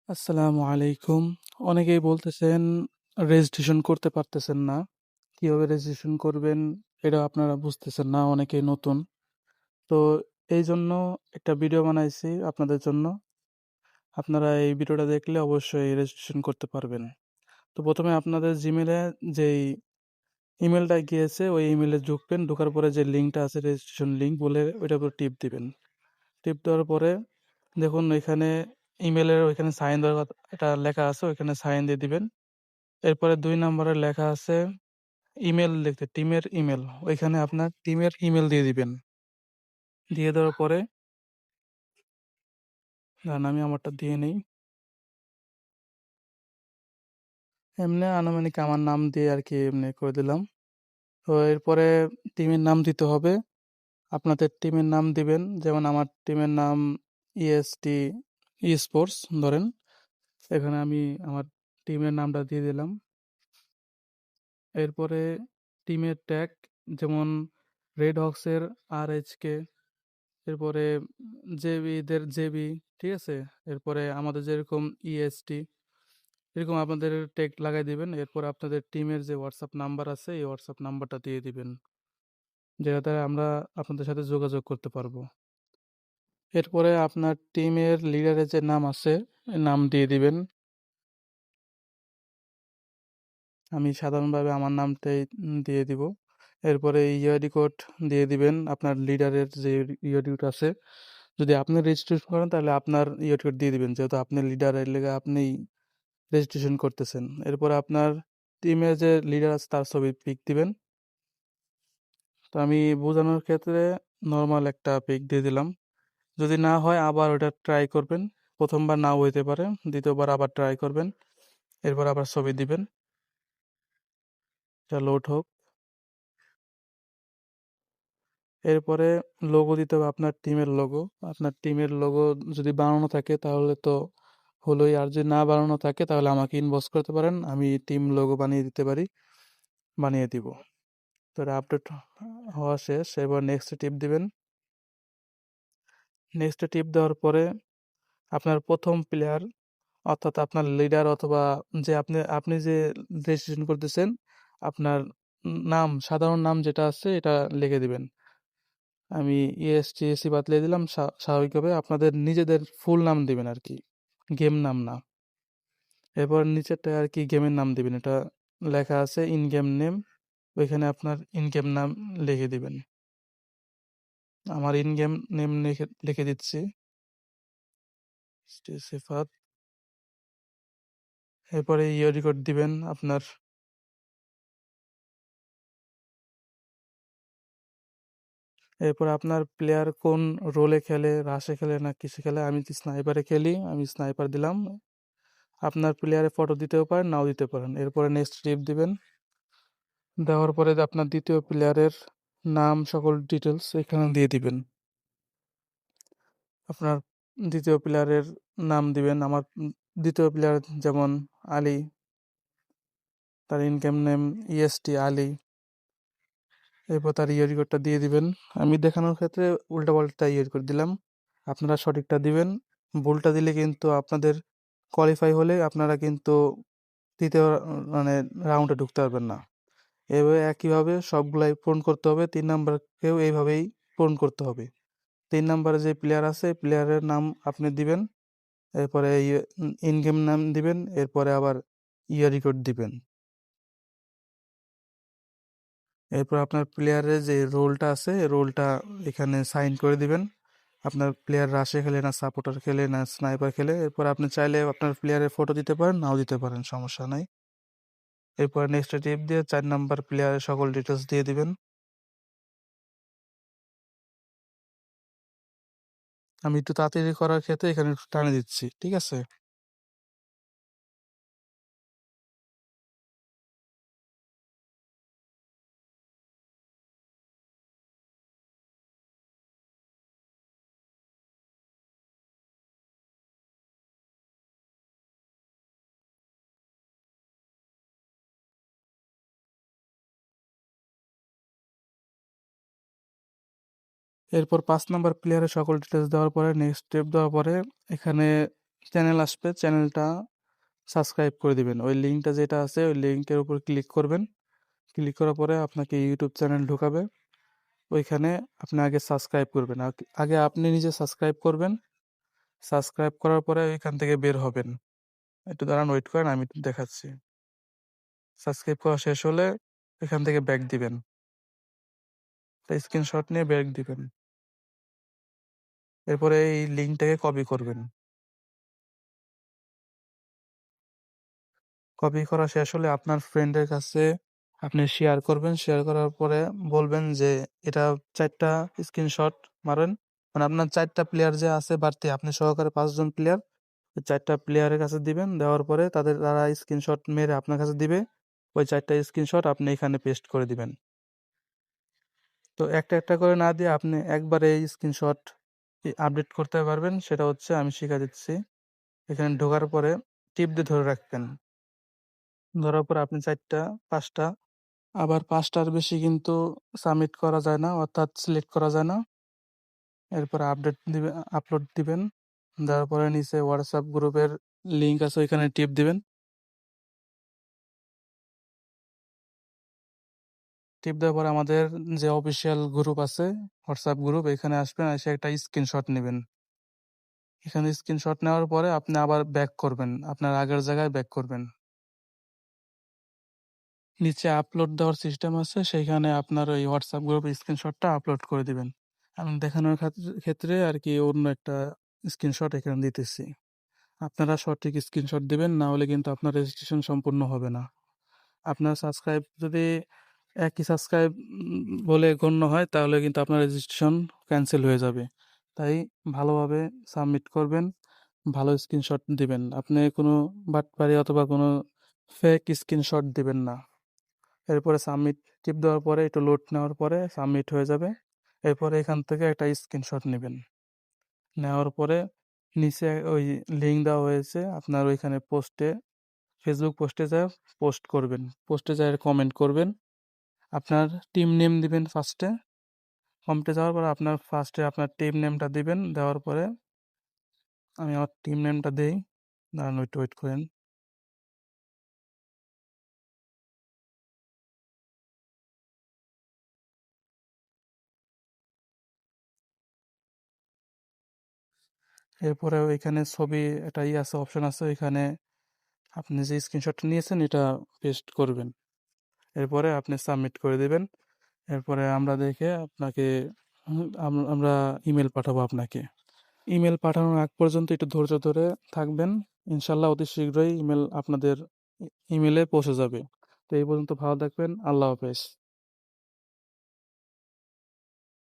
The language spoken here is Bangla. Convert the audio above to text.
আসসালামু আলাইকুম। অনেকেই বলতেছেন রেজিস্ট্রেশন করতে পারতেছেন না। কিভাবে রেজিস্ট্রেশন করবেন এটা আপনারা বুঝতেছেন না, অনেকেই নতুন। তো এই জন্য একটা ভিডিও বানাইছি আপনাদের জন্য। আপনারা এই ভিডিওটা দেখলে অবশ্যই রেজিস্ট্রেশন করতে পারবেন। তো প্রথমে আপনাদের জিমেলে যেই ইমেলটা গিয়েছে ওই ইমেলে ঢুকবেন। ঢোকার পরে যে লিঙ্কটা আছে রেজিস্ট্রেশন লিঙ্ক বলে ওইটার উপর টিপ দিবেন। টিপ দেওয়ার পরে দেখুন ওইখানে ইমেলের ওইখানে সাইন দেওয়ার এটা লেখা আছে, ওইখানে সাইন দিয়ে দিবেন। এরপরে ২ নম্বরে লেখা আছে ইমেল লিখতে, টিমের ইমেল। ওইখানে আপনার টিমের ইমেল দিয়ে দিবেন। দিয়ে দেওয়ার পরে দাঁড়ান আমি আমারটা দিয়ে নেই। এমনি আনুমানিক আমার নাম দিয়ে আরকি এমনি করে দিলাম। তো এরপরে টিমের নাম দিতে হবে। আপনাদের টিমের নাম দিবেন। যেমন আমার টিমের নাম ইএসটি স্পোর্টস ধরেন। এখানে আমি আমার টিমের নামটা দিয়ে দিলাম। এরপরে টিমের ট্যাগ যেমন রেড হক্সের আরএইচকে, এরপরে জেবিদের জেবি, ঠিক আছে? এরপরে আমাদের যেরকম ইএসটি, এরকম আপনাদের ট্যাগ লাগাই দিবেন। এরপর আপনাদের টিমের যে হোয়াটসঅ্যাপ নাম্বার আছে এই হোয়াটসঅ্যাপ নাম্বারটা দিয়ে দিবেন, যেটাতে আমরা আপনাদের সাথে যোগাযোগ করতে পারবো। এরপরে আপনার টিমের লিডারের যে নাম আছে নাম দিয়ে দিবেন। আমি সাধারণভাবে আমার নামটাই দিয়ে দিব। এরপরে ইউআইডি কোড দিয়ে দিবেন আপনার লিডারের যে ইউআইডি কোড আছে। যদি আপনি রেজিস্ট্রেশন করেন তাহলে আপনার ইউআইডি কোড দিয়ে দিবেন, যেহেতু আপনি লিডার এর লেগে আপনিই রেজিস্ট্রেশন করতেছেন। এরপরে আপনার টিমের যে লিডার আছে তার ছবি পিক দিবেন। তো আমি বোঝানোর ক্ষেত্রে নর্মাল একটা পিক দিয়ে দিলাম। যদি না হয় আবার ওটা ট্রাই করবেন। প্রথমবার নাও হইতে পারে, দ্বিতীয়বার আবার ট্রাই করবেন। এরপর আবার ছবি দিবেন। এটা লোড হোক। এরপরে লোগো দিতে হবে, আপনার টিমের লোগো। আপনার টিমের লোগো যদি বানানো থাকে তাহলে তো হলোই, আর যদি না বানানো থাকে তাহলে আমাকে ইনবক্স করতে পারেন, আমি টিম লোগো বানিয়ে দিতে পারি, বানিয়ে দিব। তো এটা আপডেট হওয়া শেষ। এবার নেক্সট টিপ দিবেন। নেক্সট টিপ দেওয়ার পরে আপনার প্রথম প্লেয়ার অর্থাৎ আপনার লিডার অথবা যে আপনি আপনি যে রেজিস্ট্রেশন করতেছেন আপনার নাম, সাধারণ নাম যেটা আছে এটা লিখে দিবেন। আমি ইএসটিএসি বাতলে দিলাম। স্বাভাবিকভাবে আপনাদের নিজেদের ফুল নাম দিবেন আর কি, গেম নাম না। এরপর নিচেরটা আর কি গেমের নাম দিবেন, এটা লেখা আছে ইন গেম নেম, ওইখানে আপনার ইন গেম নাম লিখে দিবেন। আমার ইন গেম নেম লিখে দিচ্ছি সিফাত। এরপরে ইয়ে রেকর্ড দিবেন আপনার। এরপর আপনার প্লেয়ার কোন রোলে খেলে, রাশে খেলে না কিসে খেলে। আমি স্নাইপারে খেলি, আমি স্নাইপার দিলাম। আপনার প্লেয়ারের ফটো দিতেও পারেন, নাও দিতে পারেন। এরপরে নেক্সট টিপ দিবেন। দেওয়ার পরে আপনার দ্বিতীয় প্লেয়ারের নাম সকল ডিটেলস এখানে দিয়ে দিবেন। আপনার দ্বিতীয় প্লেয়ারের নাম দিবেন। আমার দ্বিতীয় প্লেয়ার যেমন আলী, তার ইনকাম নেম ইএসটি আলী। এরপর তার ইয়ার কোডটা দিয়ে দিবেন। আমি দেখানোর ক্ষেত্রে উল্টাপাল্টা ইয়ার কোড দিলাম, আপনারা সঠিকটা দিবেন। ভুলটা দিলে কিন্তু আপনাদের কোয়ালিফাই হলে আপনারা কিন্তু তৃতীয় মানে রাউন্ডে ঢুকতে পারবেন না। এভাবে একইভাবে সবগুলাই পূরণ করতে হবে। ৩ নাম্বারকেও এইভাবেই পূরণ করতে হবে। ৩ নাম্বারে যে প্লেয়ার আছে প্লেয়ারের নাম আপনি দিবেন। এরপরে ইন গেম নাম দিবেন। এরপরে আবার ইয়ার রেকর্ড দিবেন। এরপর আপনার প্লেয়ারের যে রোলটা আছে এই রোলটা এখানে সাইন করে দিবেন। আপনার প্লেয়ার রাশে খেলে না সাপোর্টার খেলে না স্নাইপার খেলে। এরপর আপনি চাইলে আপনার প্লেয়ারের ফটো দিতে পারেন, নাও দিতে পারেন, সমস্যা নাই। এরপর নেক্সট টিপ দিয়ে ৪ নাম্বার প্লেয়ারের সকল ডিটেলস দিয়ে দিবেন। আমি একটু তাড়াতাড়ি করার ক্ষেত্রে এখানে একটু টানে দিচ্ছি, ঠিক আছে? এরপর ৫ নাম্বার প্লেয়ারের সকল ডিটেলস দেওয়ার পরে নেক্সট স্টেপ দেওয়ার পরে এখানে চ্যানেল আসবে, চ্যানেলটা সাবস্ক্রাইব করে দিবেন। ওই লিঙ্কটা যেটা আছে ওই লিঙ্কের উপর ক্লিক করবেন। ক্লিক করার পরে আপনাকে ইউটিউব চ্যানেল ঢোকাবে। ওইখানে আপনি আগে সাবস্ক্রাইব করবেন। আগে আপনি নিজে সাবস্ক্রাইব করবেন। সাবস্ক্রাইব করার পরে ওইখান থেকে বের হবেন। একটু দাঁড়ান, ওয়েট করেন, আমি একটু দেখাচ্ছি। সাবস্ক্রাইব করা শেষ হলে এখান থেকে ব্যাক দিবেন। একটা স্ক্রিনশট নিয়ে ব্যাক দিবেন। এরপরে এই লিঙ্কটাকে কপি করবেন। কপি করা শেষ হলে আপনার ফ্রেন্ডের কাছে আপনি শেয়ার করবেন। শেয়ার করার পরে বলবেন যে এটা 4টা স্ক্রিনশট মারেন। মানে আপনার 4টা প্লেয়ার যে আছে বাড়তি, আপনি সহকারে 5 জন প্লেয়ার, 4টা প্লেয়ারের কাছে দিবেন। দেওয়ার পরে তারা স্ক্রিনশট মেরে আপনার কাছে দিবে। ওই 4টা স্ক্রিনশট আপনি এখানে পেস্ট করে দিবেন। তো একটা একটা করে না দিয়ে আপনি একবারে এই স্ক্রিনশট আপডেট করতে পারবেন। সেটা হচ্ছে আমি শিখা দিচ্ছি। এখানে ঢোকার পরে টিপ দিয়ে ধরে রাখবেন। ধরার পর আপনি 4টা 5টা, আবার 5টার বেশি কিন্তু সাবমিট করা যায় না, অর্থাৎ সিলেক্ট করা যায় না। এরপরে আপডেট দিবে, আপলোড দিবেন। দেওয়ার পরে নিচে হোয়াটসঅ্যাপ গ্রুপের লিঙ্ক আছে, ওইখানে টিপ দিবেন। টিপ দেওয়ার পরে আমাদের যে অফিসিয়াল গ্রুপ আছে, হোয়াটসঅ্যাপ গ্রুপ, এখানে আসবেন, এসে একটা স্ক্রিনশট নেবেন। এখানে স্ক্রিনশট নেওয়ার পরে আপনি আবার ব্যাক করবেন, আপনার আগের জায়গায় ব্যাক করবেন। নিচে আপলোড দেওয়ার সিস্টেম আছে, সেইখানে আপনার ওই হোয়াটসঅ্যাপ গ্রুপ স্ক্রিনশটটা আপলোড করে দিবেন। আমি দেখানোর ক্ষেত্রে আর কি অন্য একটা স্ক্রিনশট এখানে দিতেছি। আপনারা সঠিক স্ক্রিনশট দিবেন, না হলে কিন্তু আপনার রেজিস্ট্রেশন সম্পূর্ণ হবে না। আপনার সাবস্ক্রাইব যদি একই সাবস্ক্রাইব বলে গণ্য হয়, তাহলে কিন্তু আপনার রেজিস্ট্রেশন ক্যান্সেল হয়ে যাবে। তাই ভালোভাবে সাবমিট করবেন, ভালো স্ক্রিনশট দিবেন। আপনি কোনো বাটপারি অথবা কোনো ফেক স্ক্রিনশট দিবেন না। এরপরে সাবমিট টিপ দেওয়ার পরে একটু লোড নেওয়ার পরে সাবমিট হয়ে যাবে। এরপরে এখান থেকে একটা স্ক্রিনশট নেবেন। নেওয়ার পরে নিচে ওই লিঙ্ক দেওয়া হয়েছে, আপনার ওইখানে পোস্টে, ফেসবুক পোস্টে যা পোস্ট করবেন। পোস্টে যায় কমেন্ট করবেন। আপনার টিম নেম দিবেন ফার্স্টে। কমেন্টে যাওয়ার পরে আপনার ফার্স্টে আপনার টিম নেমটা দিবেন। দেওয়ার পরে আমি আমার টিম নেমটা দেই। দাঁড়ান, একটু ওয়েট করেন। এরপরে ওইখানে ছবি একটা আছে, অপশন আছে, ওইখানে আপনি যে স্ক্রিনশটটা নিয়েছেন এটা পেস্ট করবেন। এরপরে আপনি সাবমিট করে দিবেন। এরপরে আমরা দেখে আপনাকে আমরা ইমেল পাঠাবো আপনাকে। ইমেল পাঠানোর আগ পর্যন্ত একটু ধৈর্য ধরে থাকবেন। ইনশাল্লাহ অতি শীঘ্রই ইমেল আপনাদের ইমেলে পৌঁছে যাবে। তো এই পর্যন্ত ভালো থাকবেন। আল্লাহ হাফেজ।